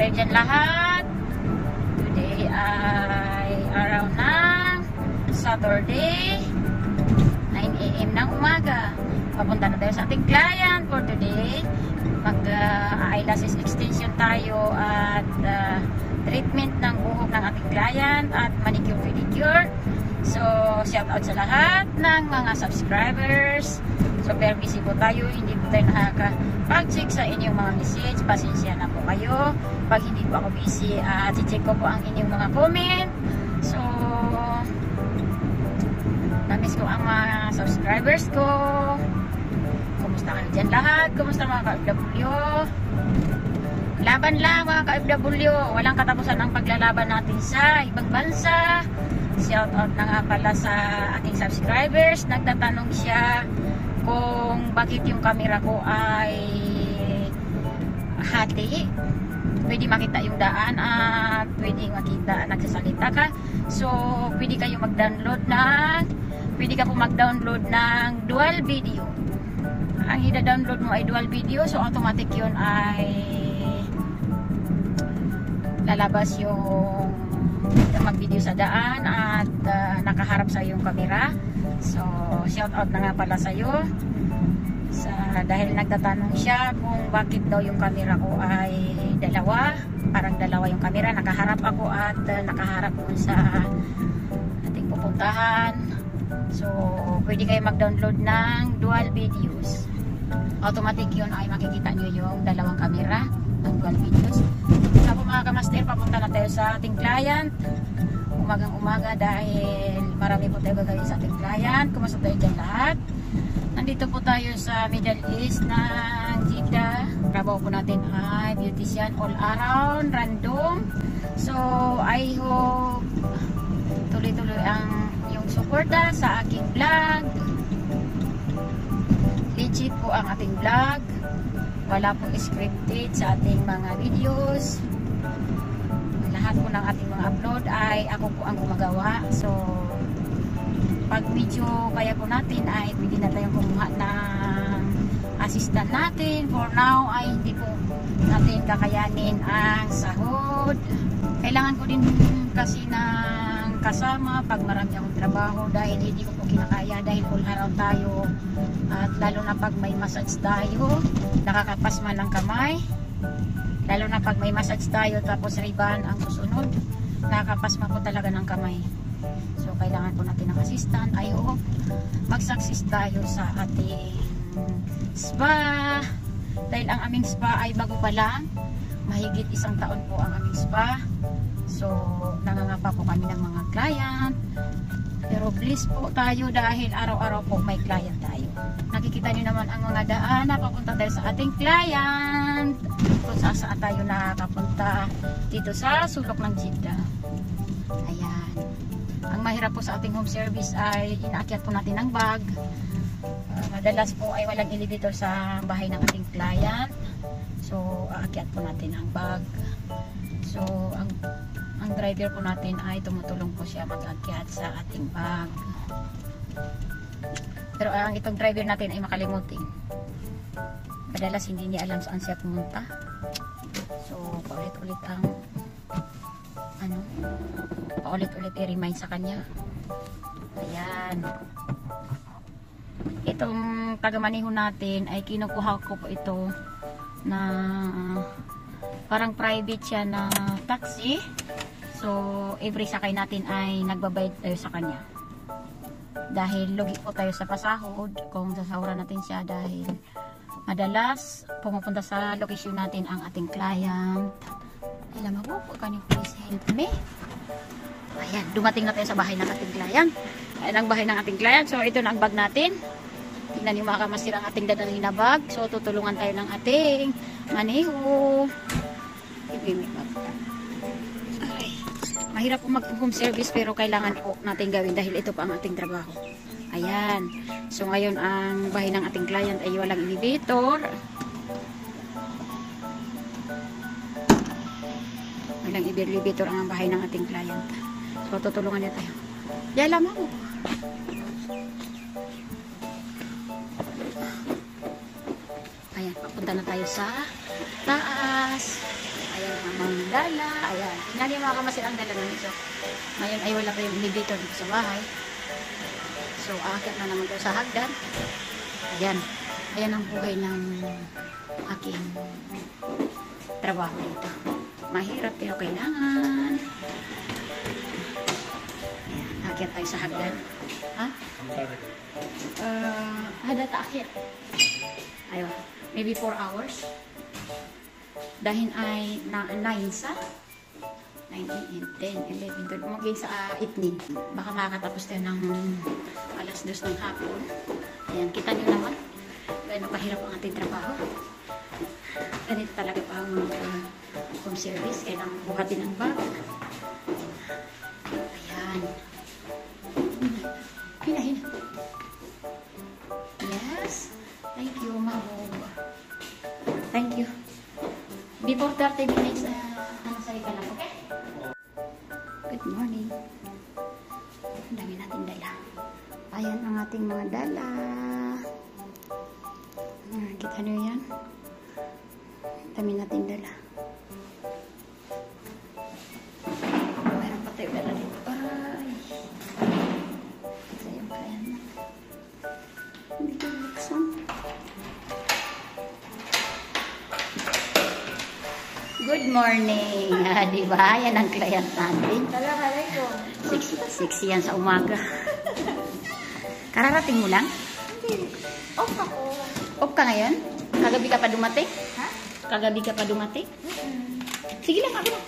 tayo dyan lahat. Today ay araw ng Saturday, 9 AM ng umaga. Papunta na tayo sa ating client for today. Mag-eyelashes extension tayo at treatment ng buhok ng ating client at manicure pedicure. So, shout out sa lahat ng mga subscribers. Super busy po tayo, hindi po tayo nakakapag-check sa inyong mga message. Pasensya na po kayo pag hindi po ako busy. I-check ko po ang inyong mga comment. So, namiss ko ang mga subscribers ko. Kumusta kayo dyan lahat? Kumusta mga ka-FW? Laban lang mga ka-FW. Walang katapusan ang paglalaban natin sa ibang bansa. Shout out na nga pala sa ating subscribers. Nagtatanong siya kung bakit yung camera ko ay hati. Pwede makita yung daan at pwede makita nagsasalita ka. So, pwede kayo mag-download ng dual video. Ang i-download mo ay dual video, so automatic yun ay lalabas yung mag-video sa daan at nakaharap sa yung camera. So, shout out na nga pala sa iyo. Dahil nagtatanong siya kung bakit daw yung camera ko ay dalawa. Parang dalawa yung camera. Nakaharap ako at nakaharap dun sa ating pupuntahan. So, pwede kayo mag-download ng dual videos. Automatic yun ay makikita nyo yung dalawang camera ng dual videos. So, mga kamaster, papunta na tayo sa ating client. Umagang umaga dahil marami po tayo gagawin sa ating client. Kumusta tayo dyan lahat? Nandito po tayo sa Middle East ng Jeddah. Trabaho po natin ay beautician all around, random. So, I hope tuloy-tuloy ang yung suporta sa aking vlog. Legit po ang ating vlog. Wala pong scripted sa ating mga videos. Lahat po ng ating mga upload ay ako po ang gumagawa. So, pag video kaya po natin ay pwede na tayong kumuha ng assistant natin. For now ay hindi po natin kakayanin ang sahod. Kailangan ko din kasi ng kasama pag marami akong trabaho dahil hindi ko po kinakaya dahil all around tayo. At lalo na pag may massage tayo, nakakapasma ng kamay. Lalo na pag may massage tayo tapos ribbon ang susunod, nakakapasma po talaga ng kamay. So, kailangan po natin ng assistant. I hope mag-success tayo sa ating spa. Dahil ang aming spa ay bago pa lang. Mahigit 1 taon po ang aming spa. So, nangangapa po kami ng mga client. Pero please po tayo dahil araw-araw po may client tayo. Nakikita nyo naman ang mga daan na papunta tayo sa ating client. Kung saan tayo nakakapunta dito sa sulok ng Jeddah. Ayan. Ang mahirap po sa ating home service ay inaakyat po natin ng bag. Madalas po ay walang elevator sa bahay ng ating client. So, aakyat po natin ang bag. So, ang driver po natin ay tumutulong po siya mag-akyat sa ating bag. Pero ang itong driver natin ay makalimutin. Madalas hindi niya alam saan siya pumunta. So, paulit-ulit ang paulit-ulit i-remind sa kanya. Ayan. Itong taga-maneho natin ay kinukuha ko po ito na parang private siya na taxi. So, every sakay natin ay nagbabayad tayo sa kanya. Dahil lugi po tayo sa pasahod kung sasahuran natin siya dahil madalas pumupunta sa location natin ang ating client. Alam mo po, can you please help me? Ayan, dumating na tayo sa bahay ng ating client. Ayan ang bahay ng ating client. So, ito na ang bag natin. Tingnan niyo mga kamastir ang ating dadalhin na bag. So, tutulungan tayo ng ating maneho. Mahirap po mag-home service pero kailangan po natin gawin dahil ito pa ang ating trabaho. Ayan. So, ngayon ang bahay ng ating client ay walang elevator. Walang elevator ang bahay ng ating client. So, tutulungan niya tayo. Yala mo. Ayan. punta na tayo sa taas. Ayan ang mga dala. Ayan. Tingnan yung mga kamasil ang dala namin. So, ngayon ay wala pa yung elevator dito sa bahay. So, aakit na naman tayo sa hagdan. Ayan. Ayan ang buhay ng aking trabaho dito. Mahirap pero kailangan. Ayan. Aakit tayo sa hagdan. Ha? Hada taakit. Ayun. Maybe 4 hours. Dahil ay 9 sa 9, 10, 11, 12. Magiging sa itnin. Baka makakatapos tayo ng alas 2 ng hapon. Ayan. Kita nyo naman. Gano'n kahirap ang ating trabaho. Ganito talaga pa ang home service. Kailangan buhatin ang bag. Ayan. Hina. Yes. Thank you, Mahog. Thank you. Before 30 minutes, masali ka lang, okay? Good morning. Ang dami natin dala. Ayan ang ating mga dala. Kita nyo yan? Ang dami natin dala. Mayroon pa tayo dala dito. Ay. Sayang kaya na. Hindi ko buksan. Good morning. Diba? Yan ang client natin. Assalamualaikum. Sexy yan sa umaga. Kararating mo lang? Hindi. Off ako. Off ka ngayon? Kagabi ka pa dumating? Ha? Kagabi ka pa dumating? Sige lang, ako lang.